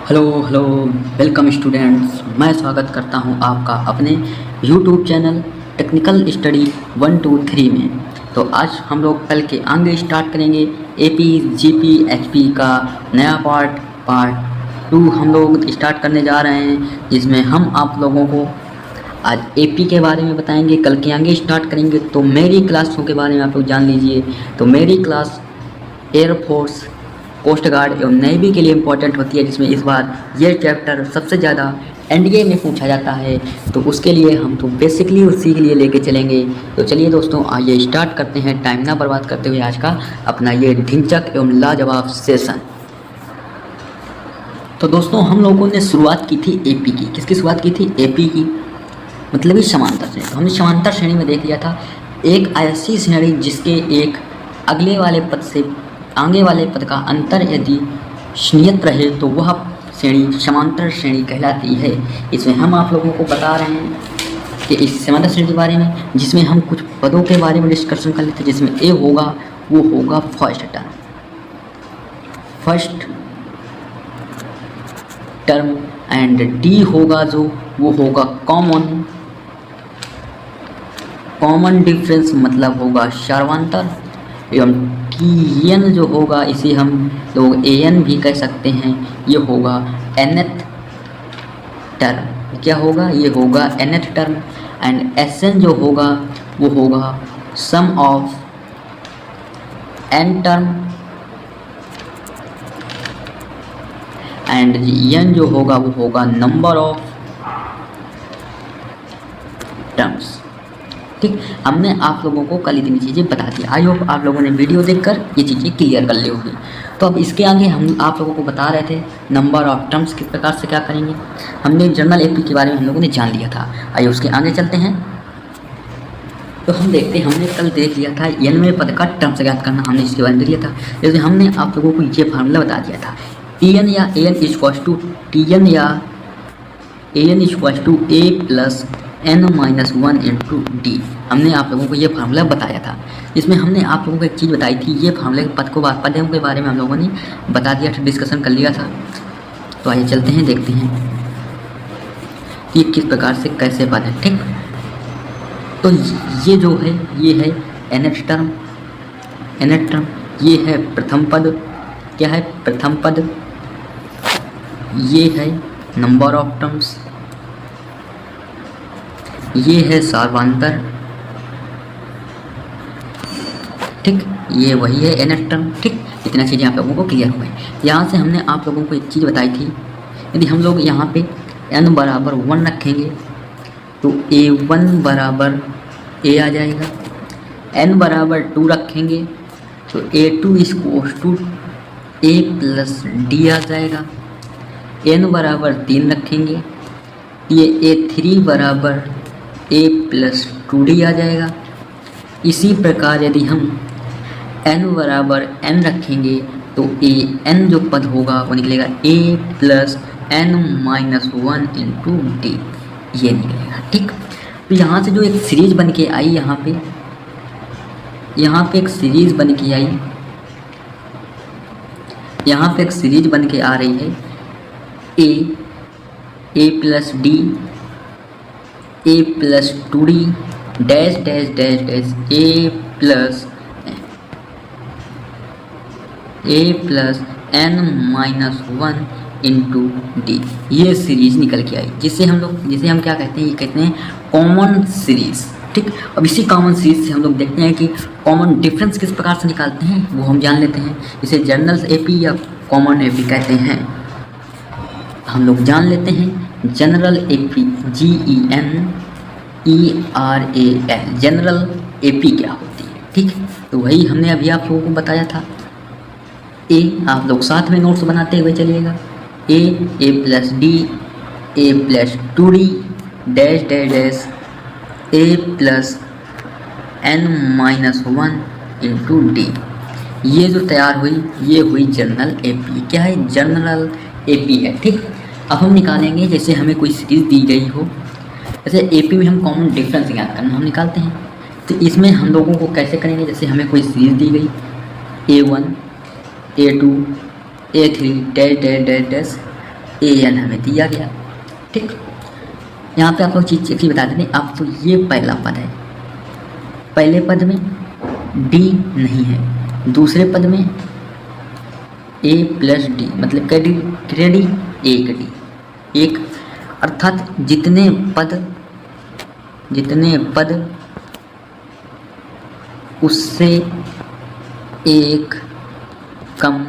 Hello hello welcome students. मैं स्वागत करता हूं आपका अपने यूट्यूब चैनल टेक्निकल स्टडी 1 2 3 में। तो आज हम लोग कल के आगे स्टार्ट करेंगे एपी जीपी एचपी का नया पार्ट 2 हम लोग स्टार्ट करने जा रहे हैं, जिसमें हम आप लोगों को आज एपी के बारे में बताएंगे। कल के आगे स्टार्ट करेंगे तो मेरी क्लासों के बारे में आप लोग जान लीजिए। तो मेरी क्लास एयरफोर्स, कोस्ट गार्ड एवं नेवी के लिए इम्पोर्टेंट होती है, जिसमें इस बार ये चैप्टर सबसे ज़्यादा एनडीए में पूछा जाता है। तो उसके लिए हम तो बेसिकली उसी के लिए लेके चलेंगे। तो चलिए दोस्तों, आइए स्टार्ट करते हैं टाइम ना बर्बाद करते हुए आज का अपना ये ढिंचक एवं लाजवाब सेशन। तो दोस्तों, हम लोगों ने शुरुआत की थी एपी की। किसकी शुरुआत की थी? एपी की, मतलब ही समांतर श्रेणी। तो हमने समांतर श्रेणी में देख लिया था एक ऐसी श्रेणी जिसके एक अगले वाले पद से आगे वाले पद का अंतर यदि नियत रहे तो वह श्रेणी समांतर श्रेणी कहलाती है। इसमें हम आप लोगों को बता रहे हैं कि इस समांतर श्रेणी के बारे में, जिसमें हम कुछ पदों के बारे में डिस्कशन कर लेते हैं। जिसमें ए होगा वो होगा फर्स्ट टर्म एंड डी होगा जो वो होगा कॉमन डिफरेंस, मतलब होगा सर्वांतर। एवं टी एन जो होगा इसे हम लोग ए एन भी कह सकते हैं, ये होगा nth टर्म। क्या होगा? ये होगा nth term. And S N जो होगा वो होगा sum of n term. And N जो होगा वो होगा नंबर ऑफ टर्म्स। ठीक, हमने आप लोगों को कल इतनी चीज़ें बता दी। आई होप आप लोगों ने वीडियो देखकर ये चीज़ें क्लियर कर ली होगी। तो अब इसके आगे हम आप लोगों को बता रहे थे नंबर ऑफ टर्म्स किस प्रकार से क्या करेंगे। हमने जनरल एपी के बारे में हम लोगों ने जान लिया था। आइए उसके आगे चलते हैं। तो हम देखते हैं, हमने कल देख लिया था n पद का टर्म्स ज्ञात करना, हमने इसके बारे में देख लिया था। जैसे हमने आप लोगों को ये फार्मूला बता दिया था, टी एन या A N equals to T N या A N equals to A plus n-1 into D. हमने आप लोगों को ये फार्मूला बताया था। इसमें हमने आप लोगों को एक चीज़ बताई थी, ये फार्मूले पदों के बारे में हम लोगों ने बता दिया था, डिस्कशन कर लिया था। तो आइए चलते हैं, देखते हैं कि किस प्रकार से कैसे पद है। ठीक, तो ये जो है ये है nth टर्म। ये है प्रथम पद। क्या है? प्रथम पद। ये है नंबर ऑफ टर्म्स। ये है सार्वंतर। ठीक, ये वही है nth टर्म। ठीक, इतना चीज़ें आप लोगों को क्लियर हो गई। यहाँ से हमने आप लोगों को एक चीज़ बताई थी, यदि हम लोग यहाँ पे n बराबर 1 रखेंगे तो a1 बराबर a आ जाएगा। n बराबर 2 रखेंगे तो a2 equals to a plus d आ जाएगा। n बराबर 3 रखेंगे ये a3 बराबर a प्लस 2d आ जाएगा। इसी प्रकार यदि हम n बराबर n रखेंगे तो a n जो पद होगा वो निकलेगा a plus n-1 into D, ये निकलेगा। ठीक, तो यहाँ से जो एक सीरीज बन के आई, यहाँ पे एक सीरीज बन के आई, यहाँ पे एक सीरीज बन के आ रही है a plus D, a plus 2d dash dash dash dash a plus n-1 into D, ये सीरीज निकल के आई, जिसे हम क्या कहते हैं? ये कहते हैं कॉमन सीरीज। ठीक, अब इसी कॉमन सीरीज से हम लोग देखते हैं कि कॉमन डिफरेंस किस प्रकार से निकालते हैं, वो हम जान लेते हैं। इसे जनरल एपी या कॉमन एपी कहते हैं। हम लोग जान लेते हैं general AP, GENERAL, general AP क्या होती है। ठीक, तो वही हमने अभी आप लोगों को बताया था। आप लोग साथ में नोट्स बनाते हुए चलिएगा। a plus D, a plus 2d dash dash dash a plus n-1 into D, ये जो तैयार हुई ये हुई जनरल एपी। क्या है? जनरल एपी है। ठीक, अब हम निकालेंगे, जैसे हमें कोई सीरीज दी गई हो, जैसे एपी में हम कॉमन डिफरेंस ज्ञात करना हम निकालते हैं। तो इसमें हम लोगों को कैसे करेंगे? जैसे हमें कोई सीरीज दी गई a1 a2 a3 dash dash dash dash A N हमें दिया गया। ठीक, यहाँ पे आप लोग चीज़ चीज़ बता देते हैं। अब तो ये पहला पद है, पहले पद में डी नहीं है, दूसरे पद में ए प्लस डी मतलब कितने डी, एक डी, एक, अर्थात जितने पद उससे एक कम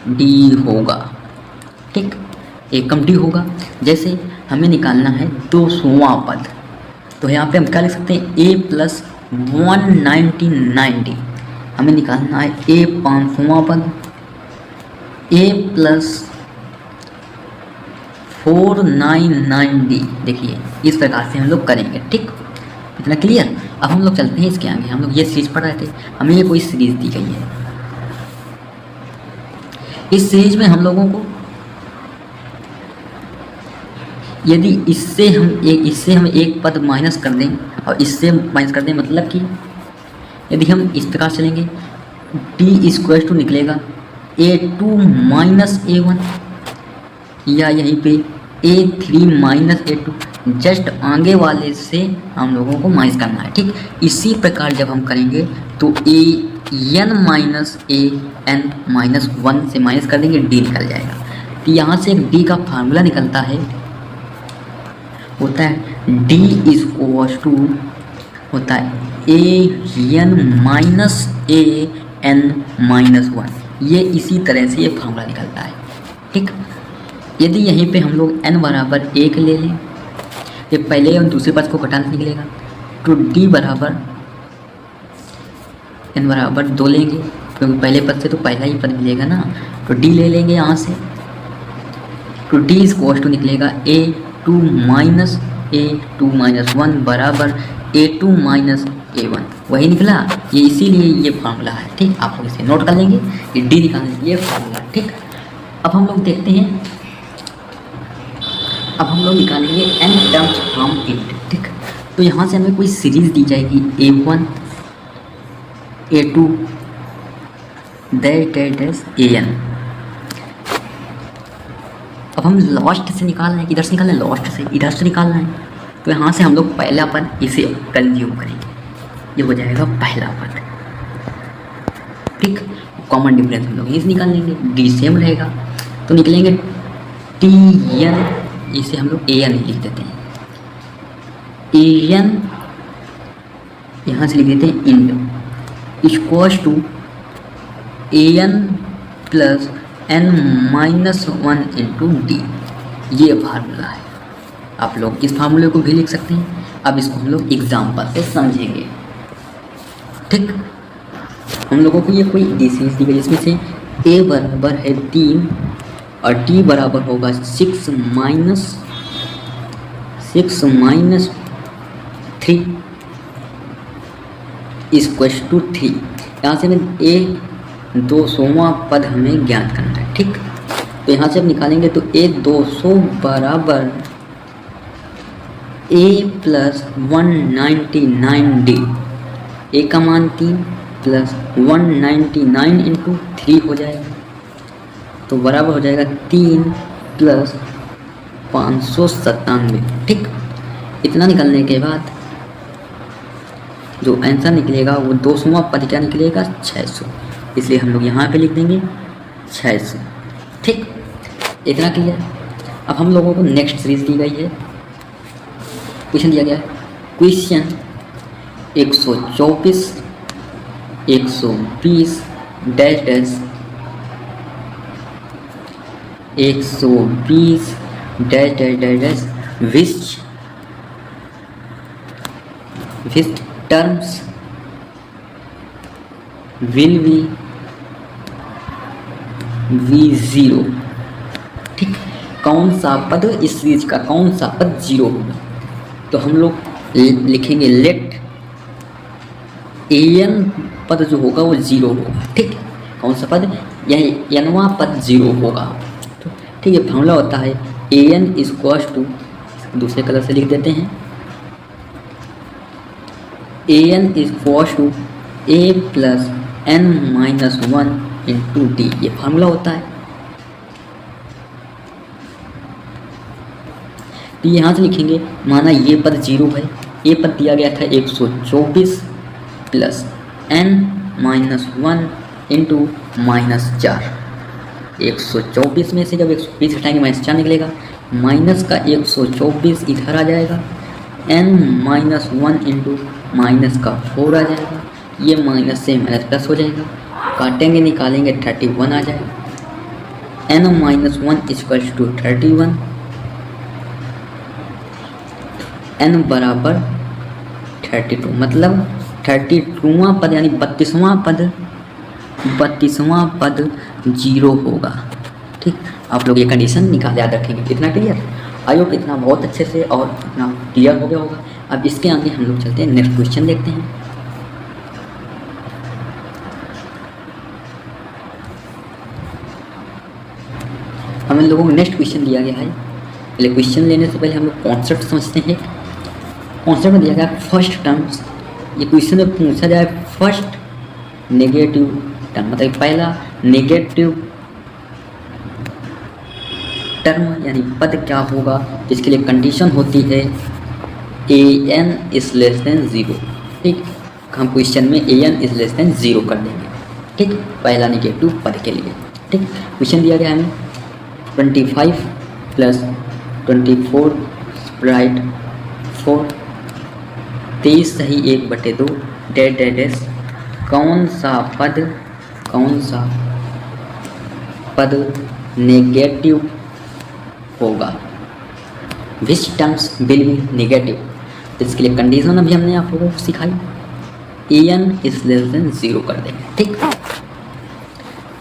डी होगा। ठीक, एक कम डी होगा। जैसे हमें निकालना है 200वां पद, तो यहाँ पे हम क्या लिख सकते हैं, ए प्लस 199 डी। हमें निकालना है ए 500वां पद, ए प्लस 499 डी। देखिए इस प्रकार से हम लोग करेंगे। ठीक, इतना क्लियर। अब हम लोग चलते हैं इसके आगे। हम लोग ये सीरीज पढ़ रहे थे, हमें ये कोई सीरीज दी गई है। इस सीरीज में हम लोगों को यदि इससे हम एक पद माइनस कर दें और इससे माइनस कर दें, मतलब कि यदि हम इस प्रकार चलेंगे, डी इक्वल टू निकलेगा A2 माइनस A1, या यहीं पे A3 माइनस A2, जस्ट आगे वाले से हम लोगों को माइनस करना है। ठीक, इसी प्रकार जब हम करेंगे तो AN माइनस AN माइनस 1 से माइनस कर देंगे, D निकल जाएगा। तो यहाँ से एक D का फार्मूला निकलता है, होता है D इक्वल टू होता है AN माइनस AN माइनस 1। ये इसी तरह से ये फार्मूला निकलता है। ठीक, यदि यहीं पे हम लोग n बराबर 1 ले लें, ये पहले और दूसरे पद को घटाने से निकलेगा, तो d बराबर n बराबर 2 लेंगे, क्योंकि पहले पद से तो पहला ही पद मिलेगा ना, तो d ले लेंगे यहाँ से, तो d इक्वल टू निकलेगा A2 माइनस A2 माइनस 1 बराबर A2 माइनस A1। वही निकला, ये इसीलिए ये फार्मूला है। ठीक, आप लोग इसे नोट कर लेंगे, ये d निकालने के लिए फार्मूला। ठीक, अब हम लोग देखते हैं, अब हम लोग निकालेंगे n टर्म्स फ्रॉम इट। ठीक, तो यहाँ से हमें कोई सीरीज दी जाएगी A1 A2 डैश AN। अब हम लास्ट से निकालना है, किधर से निकालना है, लास्ट से, इधर से निकालना है। तो यहाँ से हम लोग पहला पद इसे कंज्यूम करेंगे, ये हो जाएगा पहला पद। ठीक, कॉमन डिफरेंस हम लोग इसे निकाल लेंगे, डी सेम रहेगा, तो निकलेंगे TN, इसे हम लोग AN लिख देते हैं, AN यहाँ से लिख देते हैं इंड equals to AN plus N minus 1 into D. ये फार्मूला है, आप लोग इस फार्मूले को भी लिख सकते हैं। अब इसको हम लोग एग्जाम्पल से समझेंगे। ठीक, हम लोगों को ये कोई डिसीज दी गई, जिसमें से a बराबर है 3 और d बराबर होगा 6 माइनस 3 इक्वल टू 3। यहाँ से हमें a 200वां पद हमें ज्ञात करना है। ठीक, तो यहाँ से हम निकालेंगे तो a 200 बराबर a प्लस 199d, a का मान 3 प्लस 199 इंटू 3 हो जाएगा, तो बराबर हो जाएगा 3 प्लस 597। ठीक, इतना निकलने के बाद जो आंसर निकलेगा वो 200वां पद क्या निकलेगा, 600, इसलिए हम लोग यहाँ पे लिख देंगे 600। ठीक, इतना क्लियर। अब हम लोगों को नेक्स्ट सीरीज दी गई है, क्वेश्चन दिया गया है, question 124 120 dash dash 120 dash dash dash dash which terms will be V0। ठीक, कौन सा पद इस सीरीज का, कौन सा पद 0 होगा, तो हम लोग लिखेंगे लेट AN पद जो होगा वो 0 होगा। ठीक, कौन सा पद, यह nवां पद 0 होगा। तो ठीक है, फार्मूला होता है AN इक्वल्स टू, दूसरे कलर से लिख देते हैं, AN equals to A plus N minus 1 into D. ये फार्मूला होता है। तो यहाँ से लिखेंगे, माना ये पद 0 है, ये पद दिया गया था 124 प्लस n-1 इंटू -4। 124 में से जब 120 घटाएंगे -4 निकलेगा, माइनस का 124 इधर आ जाएगा, n-1 इंटू माइनस का 4 आ जाएगा, ये माइनस से माइनस प्लस हो जाएगा, काटेंगे निकालेंगे 31 आ जाएगा, n-1 इक्वल्स टू 31, n बराबर 32, मतलब 32वां पद यानी 32वां पद 0 होगा। ठीक, आप लोग ये कंडीशन निकाल याद रखेंगे। इतना क्लियर? आई होप इतना बहुत अच्छे से और इतना क्लियर हो गया होगा। अब इसके आगे हम लोग चलते हैं, नेक्स्ट क्वेश्चन देखते हैं। हम लोगों को नेक्स्ट क्वेश्चन दिया गया है। पहले क्वेश्चन लेने से पहले हम लोग कॉन्सेप्ट समझते हैं। कॉन्सेप्ट में दिया गया फर्स्ट टर्म्स। ये क्वेश्चन में पूछा जाए फर्स्ट नेगेटिव टर्म, मतलब पहला नेगेटिव टर्म यानी पद क्या होगा, जिसके लिए कंडीशन होती है an इज लेस देन 0। ठीक, हम क्वेश्चन में an इज लेस देन 0 कर देंगे। ठीक, पहला नेगेटिव पद के लिए। ठीक, क्वेश्चन दिया गया हमें 25 प्लस 24 राइट 4 23 सही 1/2 डेड कौन सा पद नेगेटिव होगा, विच टर्म्स विल बी नेगेटिव। तो इसके लिए कंडीशन अभी हमने आप लोगों को सिखाई, an इज लेस देन 0 कर देंगे। ठीक,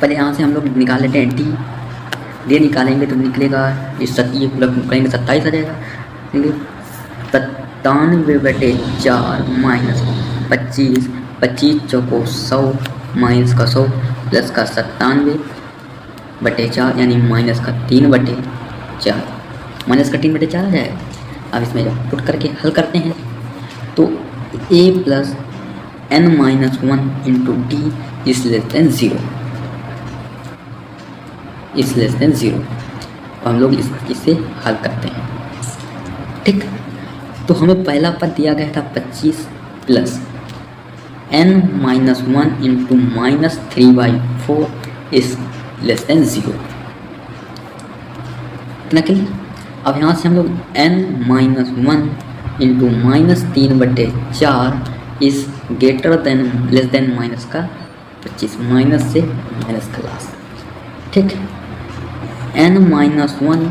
पहले यहाँ से हम लोग निकाल लेते हैं डी निकालेंगे तो निकलेगा ये पूरा करेंगे 27 आ जाएगा। 97/4 माइनस 25, 25 चौको 100 माइनस का 100 प्लस का 97/4 यानी माइनस का 3/4, माइनस का 3/4 आ जाएगा। अब इसमें जब पुट करके हल करते हैं तो a plus n-1 into D is less than 0 is less than 0। हम लोग इससे हल करते हैं। ठीक, तो हमें पहला पद दिया गया था 25 plus n-1 into -3/4 is less than 0। इतना क्लियर? अब यहाँ से हम लोग n-1 into -3/4 is greater than less than minus का 25, माइनस से माइनस का लास्ट। ठीक, n-1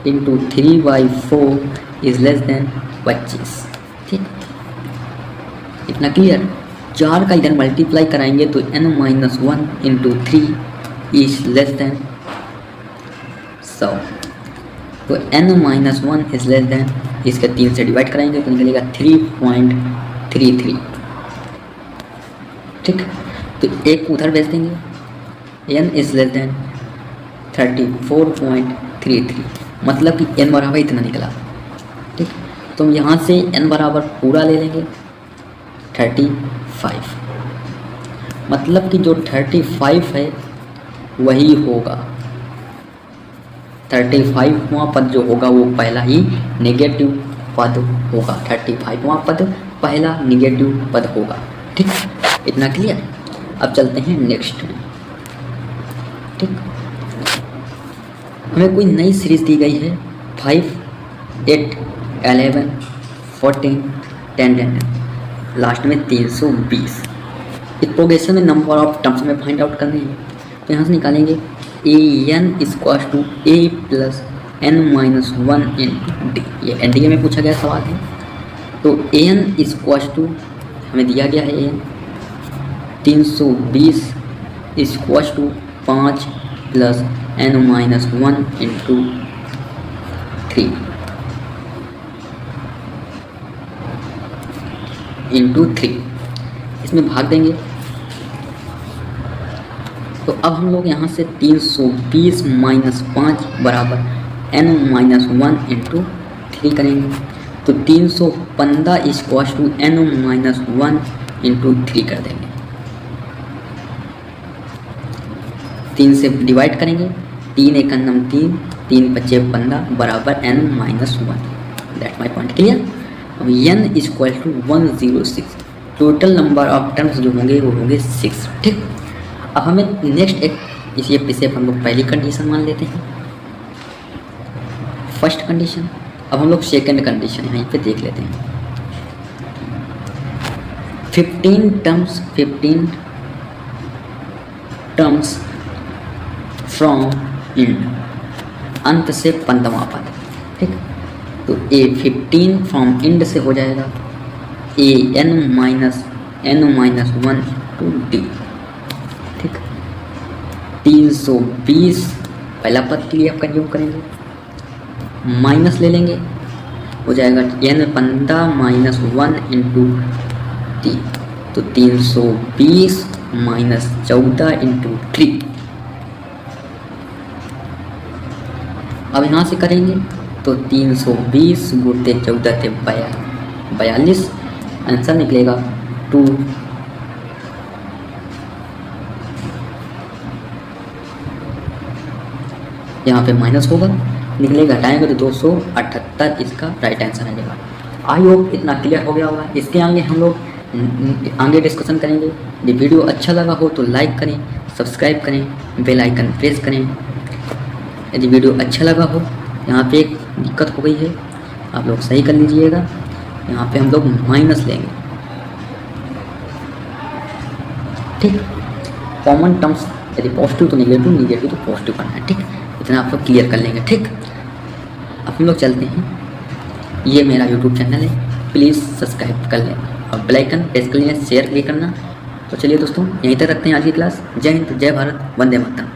into 3/4 is less than 25। ठीक, इतना क्लियर? 4 का इधर मल्टीप्लाई कराएंगे तो n-1 into 3 is less than 100, तो n-1 इज लेस देन, इसके 3 से डिवाइड कराएंगे तो निकलेगा 3.33। ठीक, तो एक उधर भेज देंगे, n इज लेस देन 34.33, मतलब कि n बराबर इतना निकला। ठीक, तो हम यहाँ से n बराबर पूरा ले लेंगे 35, मतलब कि जो 35 है वही होगा 35वां पद जो होगा वो पहला ही नेगेटिव पद होगा। 35वां पद पहला नेगेटिव पद होगा। ठीक, इतना क्लियर? अब चलते हैं नेक्स्ट में। ठीक, हमें कोई नई सीरीज दी गई है 5, 8, 11, 14, 10, लास्ट में 320। इस प्रोग्रेशन में नंबर ऑफ टर्म्स में फाइंड आउट करनी है, तो यहाँ से निकालेंगे an equals to a plus n-1 into D. ये एनडीए में पूछा गया सवाल है। तो an इक्वल्स टू हमें दिया गया है an 320 equals to 5 plus n-1 into 3 into 3, इसमें भाग देंगे। तो अब हम लोग यहाँ से 320 माइनस 5 बराबर n-1 इंटू 3 करेंगे, तो 315 इक्वल्स टू n-1 इंटू 3 कर देंगे। 3 से डिवाइड करेंगे 3 एक नम 3, 3 पच्चे 15 बराबर n-1। That my point. Clear. अब n equal to 106, total number of terms जो होंगे वो होंगे 6। ठीक। अब हमें नेक्स्ट एक इसी पे हम लोग पहली कंडीशन मान लेते हैं, फर्स्ट कंडीशन। अब हम लोग सेकंड कंडीशन यहीं पे देख लेते हैं। 15 टर्म्स फ्रॉम इंड, अंत से पंद्रहवां पद। ठीक। तो ए 15 फ्रॉम इंड से हो जाएगा ए n-1 टू डी। ठीक। 320 पहला पद के लिए आप कंज्यूम करेंगे, माइनस ले लेंगे, हो जाएगा n-15 - 1 इंटू 3, तो 320 - 14 इंटू 3। अब यहाँ से करेंगे तो 320 गुणते 14 थे 42, आंसर निकलेगा 2। यहाँ पे माइनस होगा, निकलेगा, हटाएंगे तो 278 इसका राइट आंसर आ जाएगा। आई होप इतना क्लियर हो गया होगा। इसके आगे हम लोग आगे डिस्कशन करेंगे। यदि वीडियो अच्छा लगा हो तो लाइक करें, सब्सक्राइब करें, बेल आइकन प्रेस करें। यदि वीडियो अच्छा लगा हो, यहाँ पे एक दिक्कत हो गई है, आप लोग सही कर लीजिएगा। यहाँ पे हम लोग माइनस लेंगे। ठीक। कॉमन टर्म्स यदि पॉजिटिव तो नेगेटिव, नेगेटिव तो पॉजिटिव करना है। ठीक। इतना आप लोग क्लियर कर लेंगे। ठीक। अब हम लोग चलते हैं, ये मेरा यूट्यूब चैनल है, प्लीज़ सब्सक्राइब कर लेना और बेल आइकन प्रेस कर लेना, शेयर भी करना। तो चलिए दोस्तों, यहीं तक रखते हैं आज की क्लास। जय हिंद, जय भारत, वंदे मातरम।